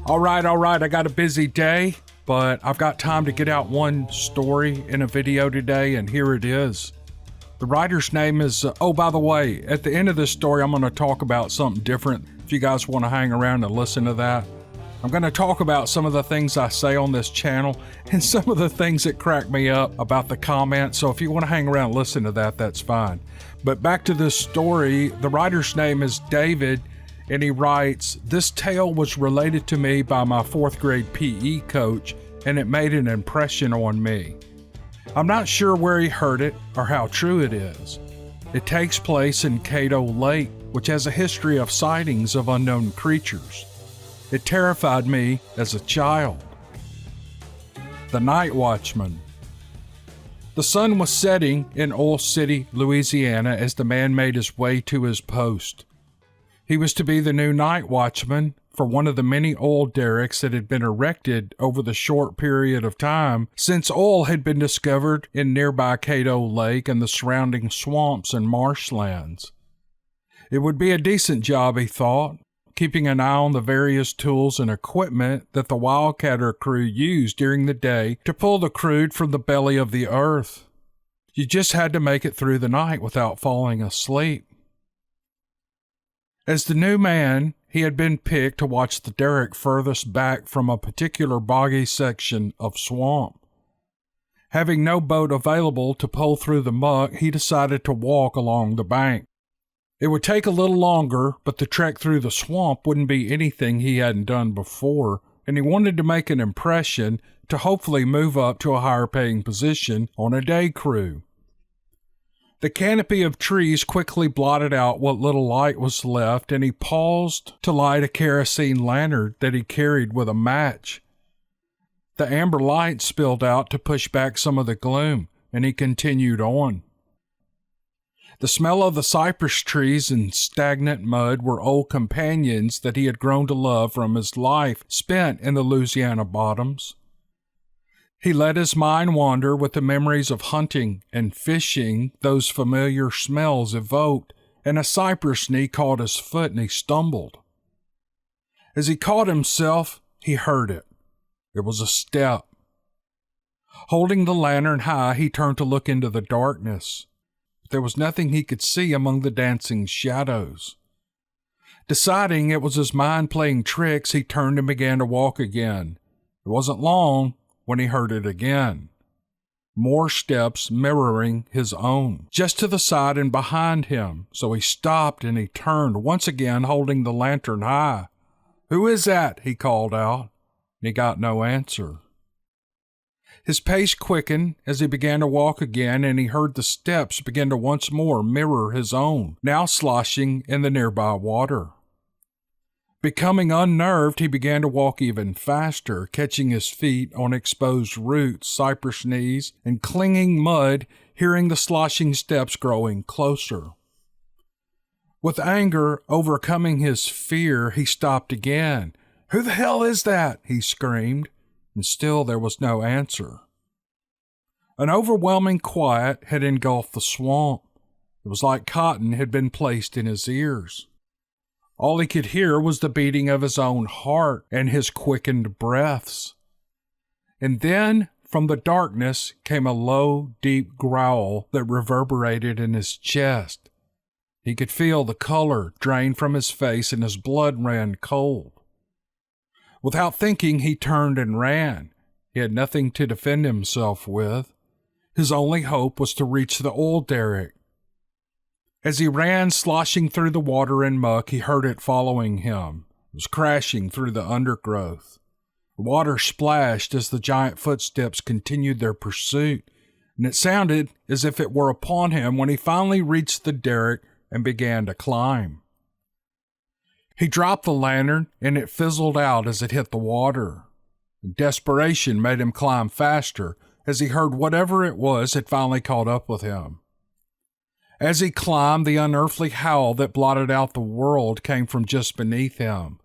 All right. I got a busy day, but I've got time to get out one story in a video today, and here it is. The writer's name is, by the way, at the end of this story, I'm going to talk about something different. If you guys want to hang around and listen to that, I'm going to talk about some of the things I say on this channel and some of the things that crack me up about the comments. So if you want to hang around and listen to that, that's fine. But back to this story, the writer's name is David, and he writes, "This tale was related to me by my 4th grade PE coach, and it made an impression on me. I'm not sure where he heard it or how true it is. It takes place in Cato Lake, which has a history of sightings of unknown creatures. It terrified me as a child." The Night Watchman. The sun was setting in Oil City, Louisiana, as the man made his way to his post. He was to be the new night watchman for one of the many oil derricks that had been erected over the short period of time since oil had been discovered in nearby Cato Lake and the surrounding swamps and marshlands. It would be a decent job, he thought, keeping an eye on the various tools and equipment that the wildcatter crew used during the day to pull the crude from the belly of the earth. You just had to make it through the night without falling asleep. As the new man, he had been picked to watch the derrick furthest back from a particular boggy section of swamp. Having no boat available to pull through the muck, he decided to walk along the bank. It would take a little longer, but the trek through the swamp wouldn't be anything he hadn't done before, and he wanted to make an impression to hopefully move up to a higher paying position on a day crew. The canopy of trees quickly blotted out what little light was left, and he paused to light a kerosene lantern that he carried with a match. The amber light spilled out to push back some of the gloom, and he continued on. The smell of the cypress trees and stagnant mud were old companions that he had grown to love from his life spent in the Louisiana bottoms. He let his mind wander with the memories of hunting and fishing those familiar smells evoked, and a cypress knee caught his foot and he stumbled. As he caught himself, he heard it. It was a step. Holding the lantern high, he turned to look into the darkness. There was nothing he could see among the dancing shadows. Deciding it was his mind playing tricks, he turned and began to walk again. It wasn't long when he heard it again. More steps mirroring his own, just to the side and behind him. So he stopped and he turned, once again holding the lantern high. "Who is that?" he called out. He got no answer. His pace quickened as he began to walk again, and he heard the steps begin to once more mirror his own, now sloshing in the nearby water. Becoming unnerved, he began to walk even faster, catching his feet on exposed roots, cypress knees, and clinging mud, hearing the sloshing steps growing closer. With anger overcoming his fear, he stopped again. "Who the hell is that?" he screamed, and still there was no answer. An overwhelming quiet had engulfed the swamp. It was like cotton had been placed in his ears. All he could hear was the beating of his own heart and his quickened breaths. And then, from the darkness, came a low, deep growl that reverberated in his chest. He could feel the color drain from his face and his blood ran cold. Without thinking, he turned and ran. He had nothing to defend himself with. His only hope was to reach the oil derrick. As he ran, sloshing through the water and muck, he heard it following him. It was crashing through the undergrowth. The water splashed as the giant footsteps continued their pursuit, and it sounded as if it were upon him when he finally reached the derrick and began to climb. He dropped the lantern, and it fizzled out as it hit the water. Desperation made him climb faster as he heard whatever it was had finally caught up with him. As he climbed, the unearthly howl that blotted out the world came from just beneath him,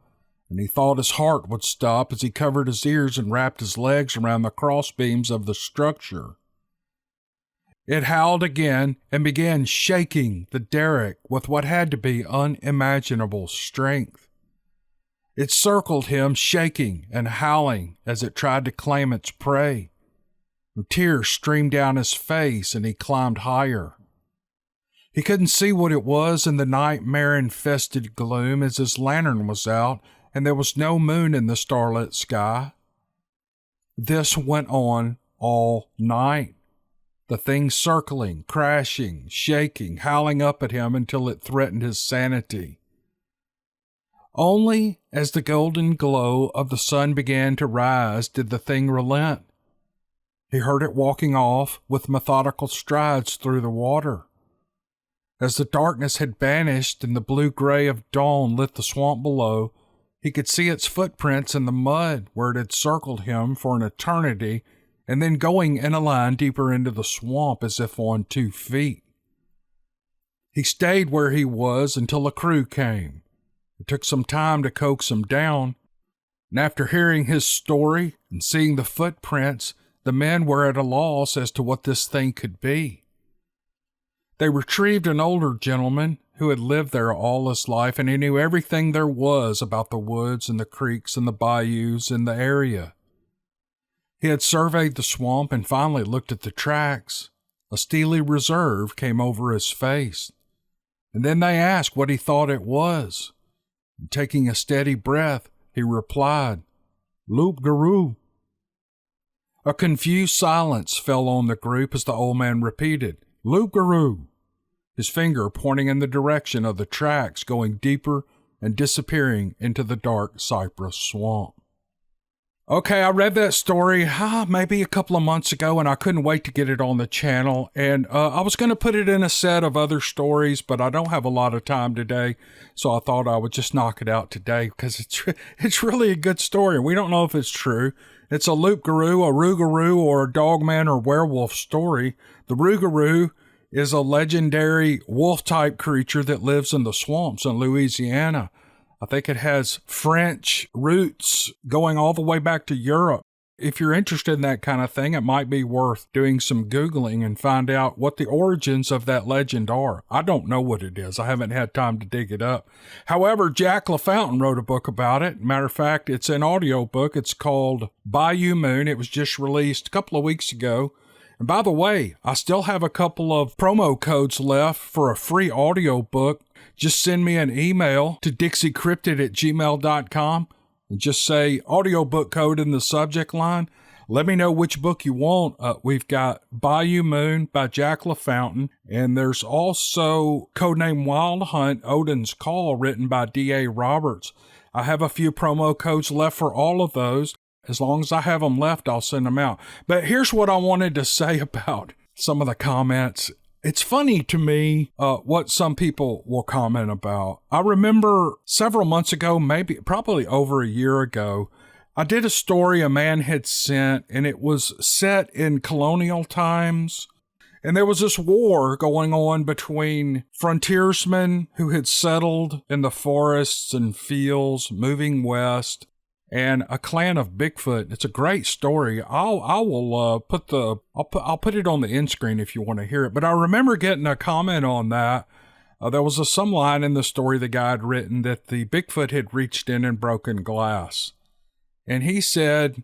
and he thought his heart would stop as he covered his ears and wrapped his legs around the crossbeams of the structure. It howled again and began shaking the derrick with what had to be unimaginable strength. It circled him, shaking and howling as it tried to claim its prey. Tears streamed down his face and he climbed higher. He couldn't see what it was in the nightmare-infested gloom as his lantern was out and there was no moon in the starlit sky. This went on all night. The thing circling, crashing, shaking, howling up at him until it threatened his sanity. Only as the golden glow of the sun began to rise did the thing relent. He heard it walking off with methodical strides through the water. As the darkness had vanished and the blue-gray of dawn lit the swamp below, he could see its footprints in the mud where it had circled him for an eternity and then going in a line deeper into the swamp as if on 2 feet. He stayed where he was until a crew came. It took some time to coax him down, and after hearing his story and seeing the footprints, the men were at a loss as to what this thing could be. They retrieved an older gentleman who had lived there all his life, and he knew everything there was about the woods and the creeks and the bayous in the area. He had surveyed the swamp and finally looked at the tracks. A steely reserve came over his face. And then they asked what he thought it was. And taking a steady breath, he replied, "Loup-garou." A confused silence fell on the group as the old man repeated, "Loup-garou," his finger pointing in the direction of the tracks going deeper and disappearing into the dark cypress swamp. Okay, I read that story maybe a couple of months ago, and I couldn't wait to get it on the channel. And I was going to put it in a set of other stories, but I don't have a lot of time today, so I thought I would just knock it out today because it's really a good story. We don't know if it's true. It's a loup-garou, a rougarou, or a dogman or werewolf story. The rougarou is a legendary wolf-type creature that lives in the swamps in Louisiana. I think it has French roots going all the way back to Europe. If you're interested in that kind of thing, it might be worth doing some Googling and find out what the origins of that legend are. I don't know what it is. I haven't had time to dig it up. However, Jack LaFountain wrote a book about it. Matter of fact, it's an audio book. It's called Bayou Moon. It was just released a couple of weeks ago. And by the way, I still have a couple of promo codes left for a free audio book. Just send me an email to dixiecryptid@gmail.com and just say audiobook code in the subject line. Let me know which book you want. We've got Bayou Moon by Jack LaFountain, and there's also Codename Wild Hunt, Odin's Call, written by D.A. Roberts. I have a few promo codes left for all of those. As long as I have them left, I'll send them out. But here's what I wanted to say about some of the comments. It's funny to me what some people will comment about. I remember several months ago, probably over a year ago, I did a story a man had sent, and it was set in colonial times. And there was this war going on between frontiersmen who had settled in the forests and fields, moving west, and a clan of Bigfoot. It's a great story. I'll put it on the end screen if you want to hear it. But I remember getting a comment on that. There was some line in the story the guy had written that the Bigfoot had reached in and broken glass. And he said,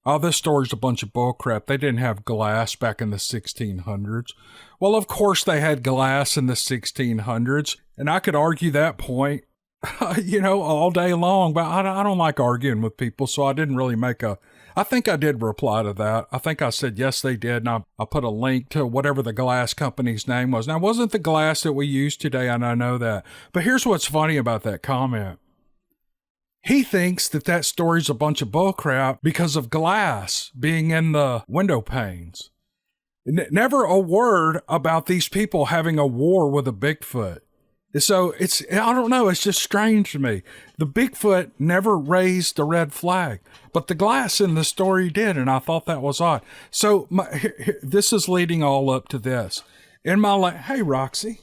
"Oh, this story's a bunch of bullcrap. They didn't have glass back in the 1600s. Well, of course they had glass in the 1600s. And I could argue that point, all day long, but I don't like arguing with people, so I didn't really I think I did reply to that. I think I said, yes, they did, and I put a link to whatever the glass company's name was. Now, it wasn't the glass that we use today, and I know that, but here's what's funny about that comment. He thinks that story's a bunch of bullcrap because of glass being in the window panes. Never a word about these people having a war with a Bigfoot. So I don't know, it's just strange to me. The Bigfoot never raised the red flag, but the glass in the story did, and I thought that was odd. So this is leading all up to this. Hey, Roxy.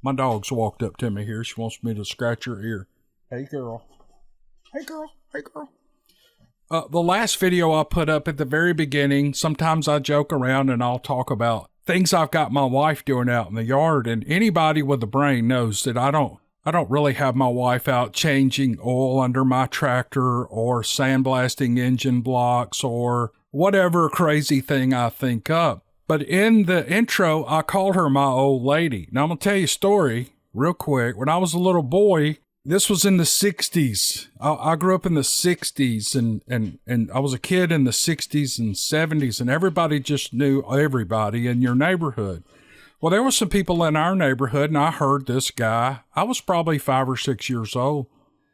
My dog's walked up to me here. She wants me to scratch her ear. Hey, girl. Hey, girl. Hey, girl. The last video I put up at the very beginning, sometimes I joke around and I'll talk about things I've got my wife doing out in the yard, and anybody with a brain knows that I I don't really have my wife out changing oil under my tractor or sandblasting engine blocks or whatever crazy thing I think up. But in the intro, I called her my old lady. Now, I'm going to tell you a story real quick. When I was a little boy, this was in the 60s. I grew up in the 60s, and I was a kid in the 60s and 70s, and everybody just knew everybody in your neighborhood. Well, there were some people in our neighborhood, and I heard this guy. I was probably 5 or 6 years old,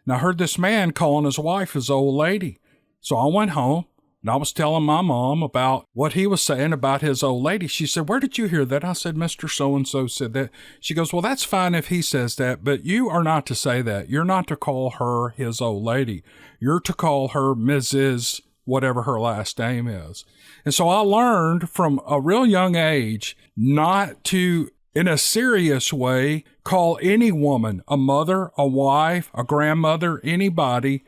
and I heard this man calling his wife his old lady. So I went home. And I was telling my mom about what he was saying about his old lady. She said, "Where did you hear that?" I said, "Mr. So-and-so said that." She goes, "Well, that's fine if he says that, but you are not to say that. You're not to call her his old lady. You're to call her Mrs. whatever her last name is." And so I learned from a real young age not to, in a serious way, call any woman, a mother, a wife, a grandmother, anybody,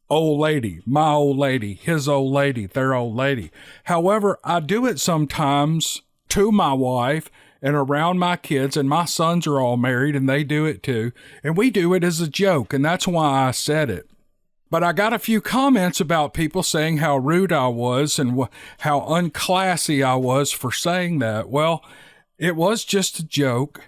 old lady, my old lady, his old lady, their old lady. However, I do it sometimes to my wife and around my kids, and my sons are all married and they do it too. And we do it as a joke, and that's why I said it. But I got a few comments about people saying how rude I was and how unclassy I was for saying that. Well, it was just a joke.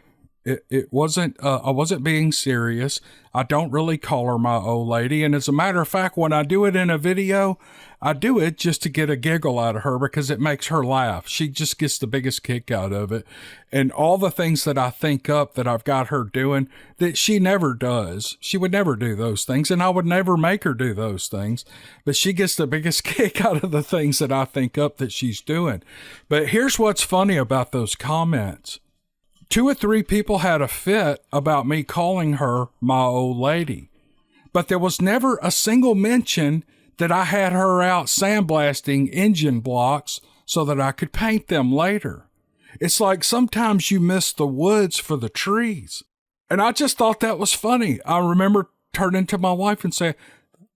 It wasn't, I wasn't being serious. I don't really call her my old lady. And as a matter of fact, when I do it in a video, I do it just to get a giggle out of her because it makes her laugh. She just gets the biggest kick out of it. And all the things that I think up that I've got her doing that she never does. She would never do those things, and I would never make her do those things. But she gets the biggest kick out of the things that I think up that she's doing. But here's what's funny about those comments. 2 or 3 people had a fit about me calling her my old lady, but there was never a single mention that I had her out sandblasting engine blocks so that I could paint them later. It's like sometimes you miss the woods for the trees. And I just thought that was funny. I remember turning to my wife and saying,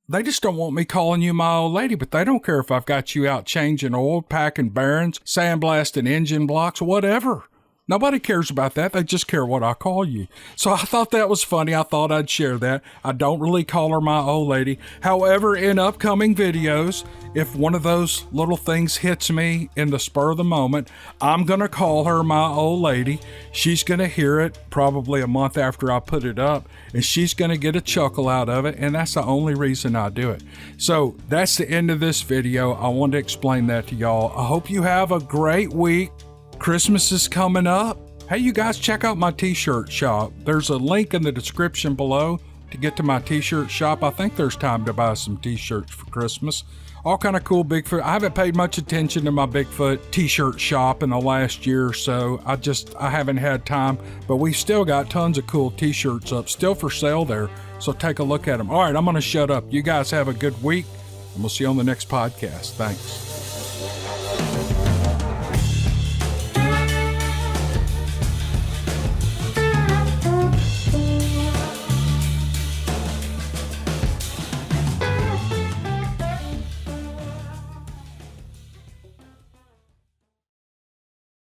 "They just don't want me calling you my old lady, but they don't care if I've got you out changing oil, packing bearings, sandblasting engine blocks, whatever. Nobody cares about that. They just care what I call you." So I thought that was funny. I thought I'd share that. I don't really call her my old lady. However, in upcoming videos, if one of those little things hits me in the spur of the moment, I'm going to call her my old lady. She's going to hear it probably a month after I put it up, and she's going to get a chuckle out of it, and that's the only reason I do it. So that's the end of this video. I wanted to explain that to y'all. I hope you have a great week. Christmas is coming up. Hey, you guys, check out my t-shirt shop. There's a link in the description below to get to my t-shirt shop. I think there's time to buy some t-shirts for Christmas. All kind of cool Bigfoot. I haven't paid much attention to my Bigfoot t-shirt shop in the last year or so. I haven't had time, but we've still got tons of cool t-shirts up, still for sale there. So take a look at them. All right, I'm going to shut up. You guys have a good week, and we'll see you on the next podcast. Thanks.